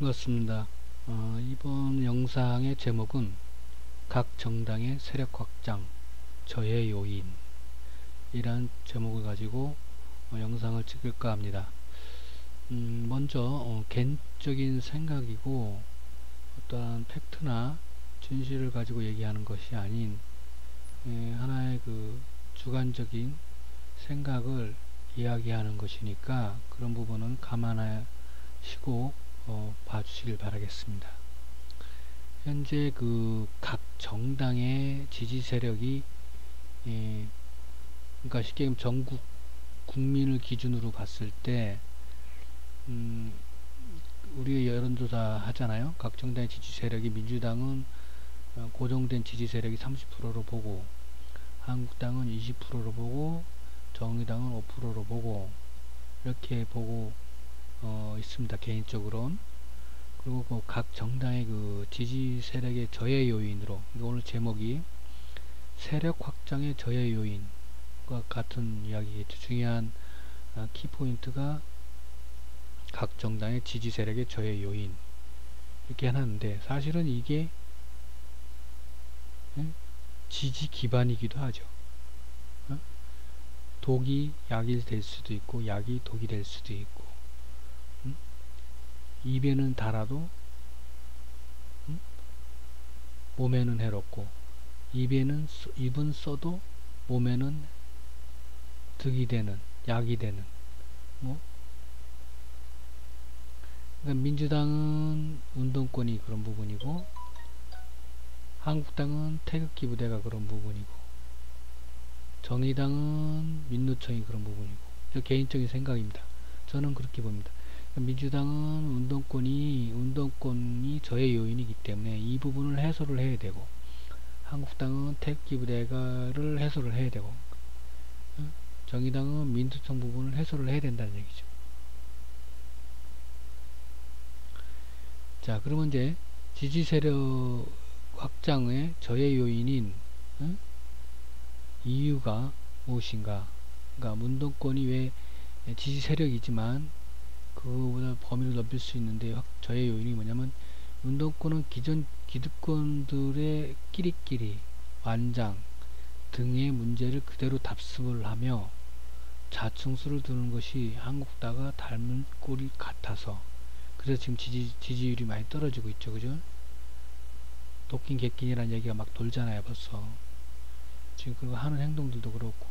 반갑습니다. 이번 영상의 제목은 각 정당의 세력 확장, 저해 요인 이란 제목을 가지고 영상을 찍을까 합니다. 먼저 개인적인 생각이고 어떠한 팩트나 진실을 가지고 얘기하는 것이 아닌 하나의 그 주관적인 생각을 이야기하는 것이니까 그런 부분은 감안하시고 봐주시길 바라겠습니다. 현재 그 각 정당의 지지 세력이 그러니까 쉽게 얘기하면 전국 국민을 기준으로 봤을 때 우리 여론조사 하잖아요. 각 정당의 지지 세력이 민주당은 고정된 지지 세력이 30%로 보고 한국당은 20%로 보고 정의당은 5%로 보고 이렇게 보고 있습니다. 개인적으로는. 그리고 각 정당의 그 지지 세력의 저해 요인으로, 오늘 제목이 세력 확장의 저해 요인과 같은 이야기겠죠. 중요한 키포인트가 각 정당의 지지 세력의 저해 요인 이렇게 해놨는데, 사실은 이게 지지 기반이기도 하죠. 독이 약이 될 수도 있고 약이 독이 될 수도 있고, 입에는 달아도 몸에는 해롭고, 입은 써도 몸에는 득이 되는, 약이 되는, 그러니까 민주당은 운동권이 그런 부분이고 한국당은 태극기 부대가 그런 부분이고 정의당은 민노총이 그런 부분이고, 저 개인적인 생각입니다. 저는 그렇게 봅니다. 민주당은 운동권이 저해 요인이기 때문에 이 부분을 해소를 해야 되고, 한국당은 태극기 부대가를 해소를 해야 되고, 정의당은 민주총 부분을 해소를 해야 된다는 얘기죠. 자, 그러면 이제 지지 세력 확장의 저해 요인인 이유가 무엇인가? 그러니까 운동권이 왜 지지 세력이지만 그거보다 범위를 넓힐 수 있는데 저해 요인이 뭐냐면, 운동권은 기존 기득권들의 끼리끼리 완장 등의 문제를 그대로 답습을 하며 자충수를 두는 것이 한국당과 닮은 꼴이 같아서, 그래서 지금 지지율이 많이 떨어지고 있죠. 그죠? 도끼 객낀이라는 얘기가 막 돌잖아요. 벌써 지금 그거 하는 행동들도 그렇고,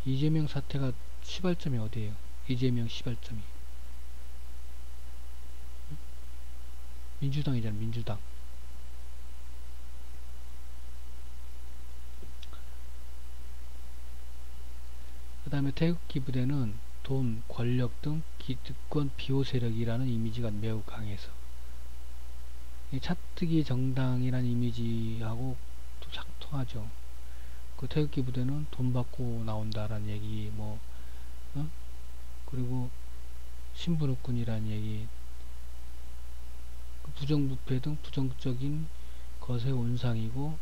이재명 사태가 시발점이 어디에요? 이재명 시발점이 민주당이잖아. 민주당. 그 다음에 태극기 부대는 돈, 권력 등 기득권 비호 세력이라는 이미지가 매우 강해서 차뜨기 정당이라는 이미지하고 또 작통하죠. 그 태극기 부대는 돈 받고 나온다라는 얘기, 그리고 신분옥군이라는 얘기, 부정부패 등 부정적인 것의 온상이고,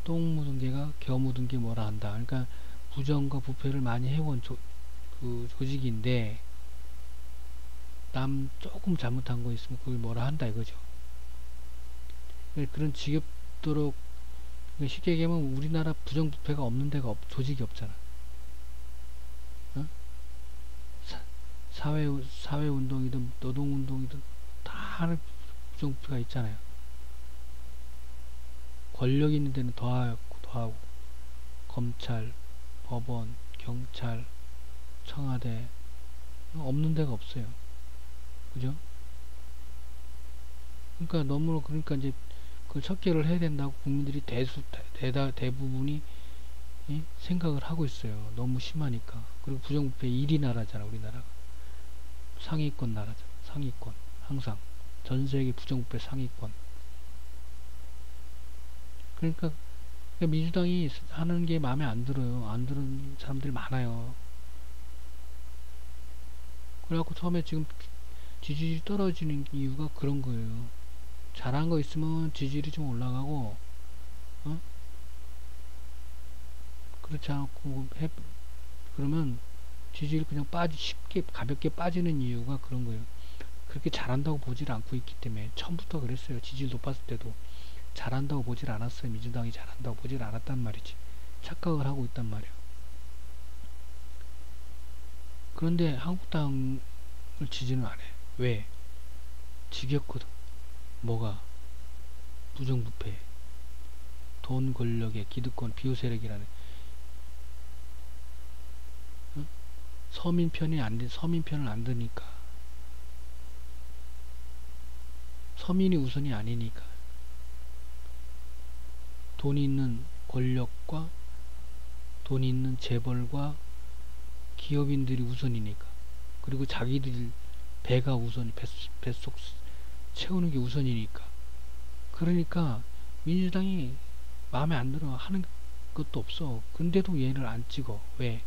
똥 묻은 개가 겨 묻은 게 뭐라 한다. 그러니까 부정과 부패를 많이 해온 조직인데 남 조금 잘못한 거 있으면 그걸 뭐라 한다 이거죠. 그런 지겹도록, 쉽게 얘기하면 우리나라 부정부패가 없는 데가 조직이 없잖아. 사회운동이든 노동운동이든 다 하는 부정부패가 있잖아요. 권력 있는 데는 더하고 검찰, 법원, 경찰, 청와대 없는 데가 없어요. 그죠? 그러니까 이제 그걸 척결을 해야 된다고 국민들이 대부분이 생각을 하고 있어요. 너무 심하니까. 그리고 부정부패 1위 나라잖아. 우리나라가 상위권 나라잖아. 상위권. 항상 전세계 부정부패 상위권. 그러니까 민주당이 하는 게 마음에 안 들어요. 안 들은 사람들이 많아요. 그래갖고 처음에 지금 지지율이 떨어지는 이유가 그런 거예요. 잘한 거 있으면 지지율이 좀 올라가고, 그렇지 않고 그러면 지지율 그냥 쉽게 가볍게 빠지는 이유가 그런 거예요. 그렇게 잘한다고 보질 않고 있기 때문에. 처음부터 그랬어요. 지지율 높았을 때도 잘한다고 보질 않았어요. 민주당이 잘한다고 보질 않았단 말이지. 착각을 하고 있단 말이에요. 그런데 한국당을 지지는 안 해. 왜? 지겹거든. 뭐가? 부정부패, 돈 권력의 기득권 비호 세력이라는. 응? 서민 편을 안 드니까. 서민이 우선이 아니니까. 돈이 있는 권력과 돈이 있는 재벌과 기업인들이 우선이니까. 그리고 자기들 배가 우선이, 뱃속 채우는 게 우선이니까. 그러니까 민주당이 마음에 안 들어 하는 것도 없어. 근데도 얘를 안 찍어. 왜?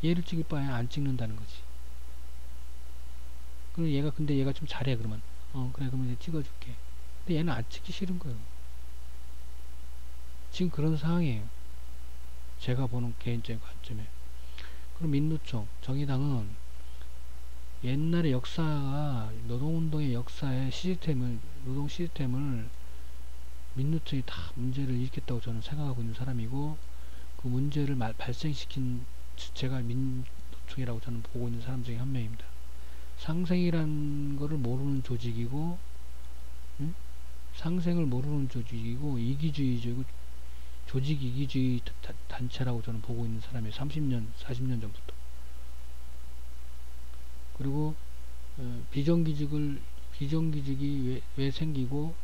얘를 찍을 바에 안 찍는다는 거지. 근데 얘가 좀 잘해. 그러면 그래, 그러면 이제 찍어줄게. 근데 얘는 안 찍기 싫은 거예요. 지금 그런 상황이에요. 제가 보는 개인적인 관점에. 그럼 민노총, 정의당은 옛날의 역사가, 노동운동의 역사의 노동 시스템을 민노총이 다 문제를 일으켰다고 저는 생각하고 있는 사람이고, 그 문제를 발생시킨 주체가 민노총이라고 저는 보고 있는 사람 중에 한 명입니다. 상생이란 거를 모르는 조직이고, 응? 상생을 모르는 조직이고, 이기주의적이고, 조직 이기주의 단체라고 저는 보고 있는 사람이에요. 30년, 40년 전부터. 그리고 비정규직이 왜 생기고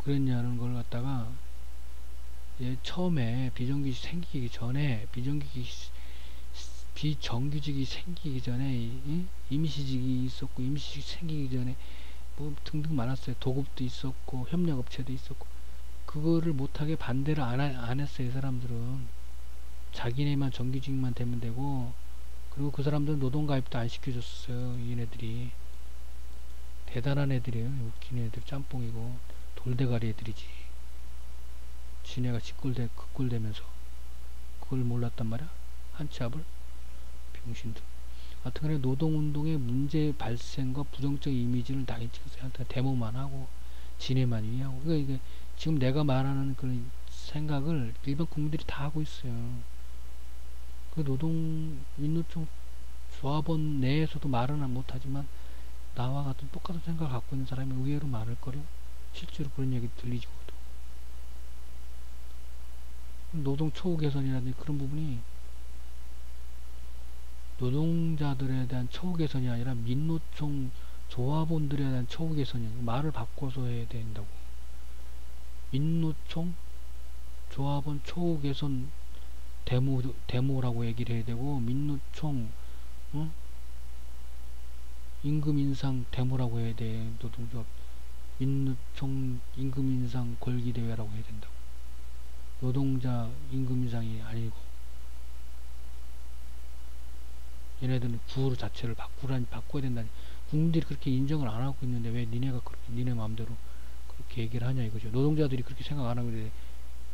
그랬냐는 걸 갖다가 처음에 비정규직 생기기 전에 비정규직이 생기기 전에 임시직이 있었고, 임시직 생기기 전에 뭐 등등 많았어요. 도급도 있었고 협력업체도 있었고. 그거를 못하게 반대를 안 했어요. 이 사람들은 자기네만 정규직만 되면 되고, 그리고 그 사람들은 노동가입도 안 시켜줬어요. 얘네들이 대단한 애들이에요. 웃긴 애들, 짬뽕이고 돌대가리 애들이지. 지네가 극골대면서 그걸 몰랐단 말이야. 한치 앞을. 병신들. 하여튼간에 노동운동의 문제 발생과 부정적 이미지를 나게 찍었어요. 하여튼 데모만 하고 지네만 위하고. 그러니까 이게 지금 내가 말하는 그런 생각을 일반 국민들이 다 하고 있어요. 그 민노총 조합원 내에서도 말은 못하지만 나와 같은 똑같은 생각을 갖고 있는 사람이 의외로 많을걸요. 실제로 그런 얘기 들리지거든. 노동 처우 개선이라든지 그런 부분이 노동자들에 대한 처우 개선이 아니라 민노총 조합원들에 대한 처우 개선이야. 말을 바꿔서 해야 된다고. 민노총 조합원 처우 개선 데모라고 얘기를 해야 되고, 민노총 임금 인상 데모라고 해야 돼. 노동조합 민노총 임금 인상 걸기 대회라고 해야 된다고. 노동자 임금 인상이 아니고. 얘네들은 구호 자체를 바꿔야 된다니. 국민들이 그렇게 인정을 안 하고 있는데 왜 니네가 그렇게 니네 마음대로 그렇게 얘기를 하냐 이거죠. 노동자들이 그렇게 생각 안 하고 있는데,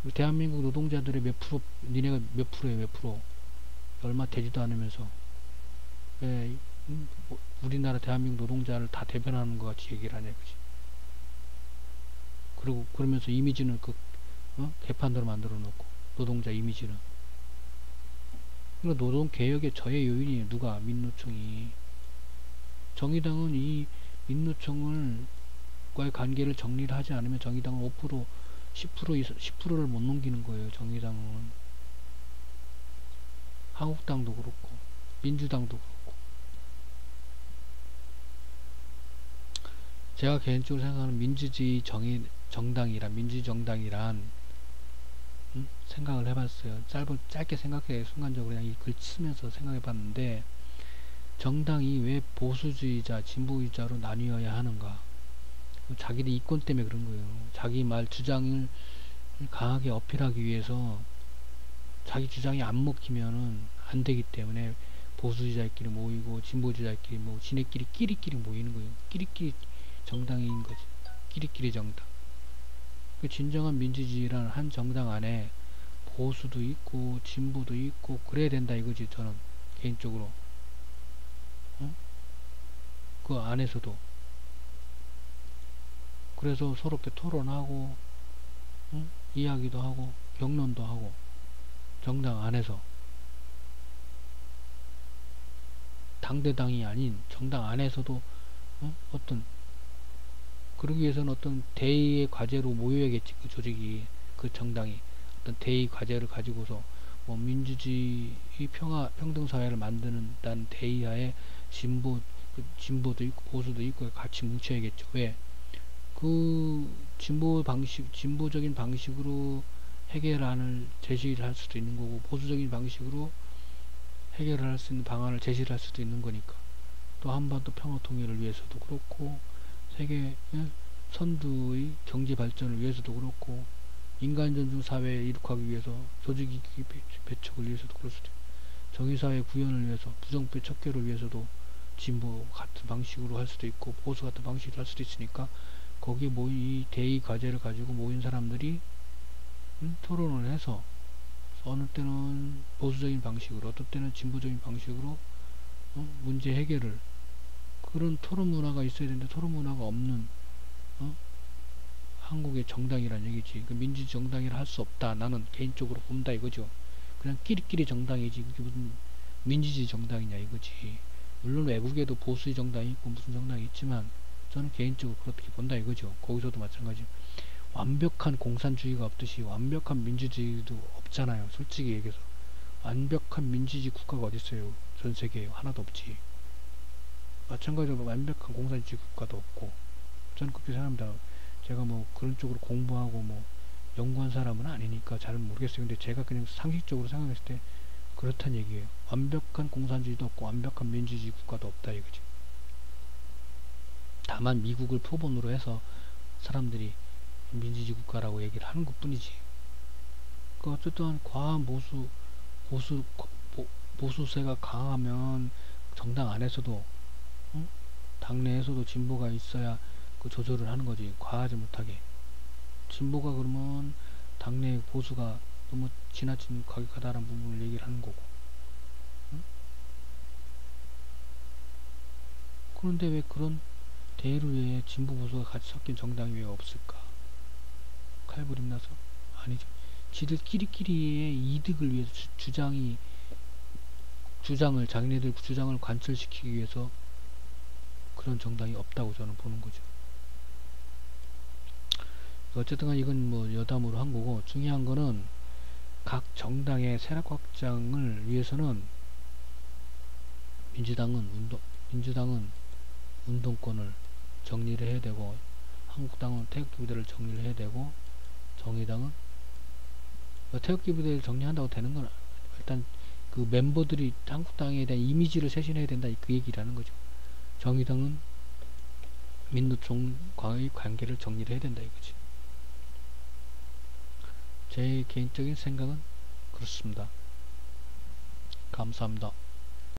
우리 대한민국 노동자들의 몇 프로, 니네가 몇 프로에 몇 프로, 얼마 되지도 않으면서 왜 우리나라 대한민국 노동자를 다 대변하는 것 같이 얘기를 하냐 이거지. 그리고 그러면서 이미지는 개판으로 만들어 놓고, 노동자 이미지는. 그러니까 노동개혁의 저의 요인이에요. 누가? 민노총이. 정의당은 이 민노총을 과의 관계를 정리를 하지 않으면 정의당은 5% 10%를 못 넘기는 거예요. 정의당은. 한국당도 그렇고 민주당도 그렇고. 제가 개인적으로 생각하는 민주주의 민주정당이란 생각을 해봤어요. 짧게 생각해. 순간적으로 그냥 이 글 쓰면서 생각해봤는데, 정당이 왜 보수주의자, 진보주의자로 나뉘어야 하는가? 자기들 이권 때문에 그런 거예요. 자기 말 주장을 강하게 어필하기 위해서 자기 주장이 안 먹히면은 안 되기 때문에 보수주의자끼리 모이고 진보주의자끼리 지네끼리 끼리끼리 모이는 거예요. 끼리끼리 정당인 거지. 끼리끼리 정당. 그 진정한 민주주의란 한 정당 안에 보수도 있고 진보도 있고 그래야 된다 이거지. 저는 개인적으로 그 안에서도 그래서 서로 토론하고 이야기도 하고 경론도 하고 정당 안에서 당대당이 아닌 정당 안에서도 어떤 그러기 위해서는 어떤 대의의 과제로 모여야겠지. 그 조직이 그 정당이 어떤 대의 과제를 가지고서 뭐 민주주의 평등 사회를 만드는 대의하에 진보도 있고 보수도 있고 같이 뭉쳐야겠죠. 왜? 그 진보적인 방식으로 해결안을 제시를 할 수도 있는 거고 보수적인 방식으로 해결을 할 수 있는 방안을 제시를 할 수도 있는 거니까. 또 한반도 평화 통일을 위해서도 그렇고 세계 선두의 경제 발전을 위해서도 그렇고 인간 존중 사회를 이룩하기 위해서 조직이기 배척을 위해서도 그럴 수도 있고 정의사회 구현을 위해서 부정부의 척결을 위해서도 진보 같은 방식으로 할 수도 있고 보수 같은 방식으로 할 수도 있으니까 거기에 모인 이 대의 과제를 가지고 모인 사람들이 토론을 해서 어느 때는 보수적인 방식으로 어떤 때는 진보적인 방식으로 문제 해결을 그런 토론 문화가 있어야 되는데 토론 문화가 없는 한국의 정당이란 얘기지. 그 민주주의 정당이라 할 수 없다. 나는 개인적으로 본다 이거죠. 그냥 끼리끼리 정당이지. 그게 무슨 민주주의 정당이냐 이거지. 물론 외국에도 보수의 정당이 있고 무슨 정당이 있지만 저는 개인적으로 그렇게 본다 이거죠. 거기서도 마찬가지. 완벽한 공산주의가 없듯이 완벽한 민주주의도 없잖아요. 솔직히 얘기해서 완벽한 민주주의 국가가 어디 있어요? 전 세계에 하나도 없지. 마찬가지로 완벽한 공산주의 국가도 없고 저는 그렇게 생각합니다. 제가 뭐 그런 쪽으로 공부하고 뭐 연구한 사람은 아니니까 잘 모르겠어요. 근데 제가 그냥 상식적으로 생각했을 때 그렇단 얘기예요. 완벽한 공산주의도 없고 완벽한 민주주의 국가도 없다 이거지. 다만 미국을 표본으로 해서 사람들이 민주주의 국가라고 얘기를 하는 것 뿐이지. 그 어쨌든 과한 보수세가 강하면 정당 안에서도 당내에서도 진보가 있어야 그 조절을 하는 거지. 과하지 못하게. 진보가 그러면 당내 보수가 너무 지나친 과격하다는 부분을 얘기를 하는 거고. 그런데 왜 그런 대의를 위해 진보 보수가 같이 섞인 정당이 왜 없을까? 칼부림 나서? 아니죠. 지들끼리의 이득을 위해서 자기네들 주장을 관철시키기 위해서 그런 정당이 없다고 저는 보는 거죠. 어쨌든 간 이건 뭐 여담으로 한 거고 중요한 거는 각 정당의 세력 확장을 위해서는 민주당은 운동권을 정리를 해야 되고 한국당은 태극기 부대를 정리를 해야 되고 정의당은 태극기 부대를 정리한다고 되는 건 일단 그 멤버들이 한국당에 대한 이미지를 쇄신해야 된다 그 얘기라는 거죠. 정의당은 민노총과의 관계를 정리를 해야 된다 이거지. 제 개인적인 생각은 그렇습니다. 감사합니다.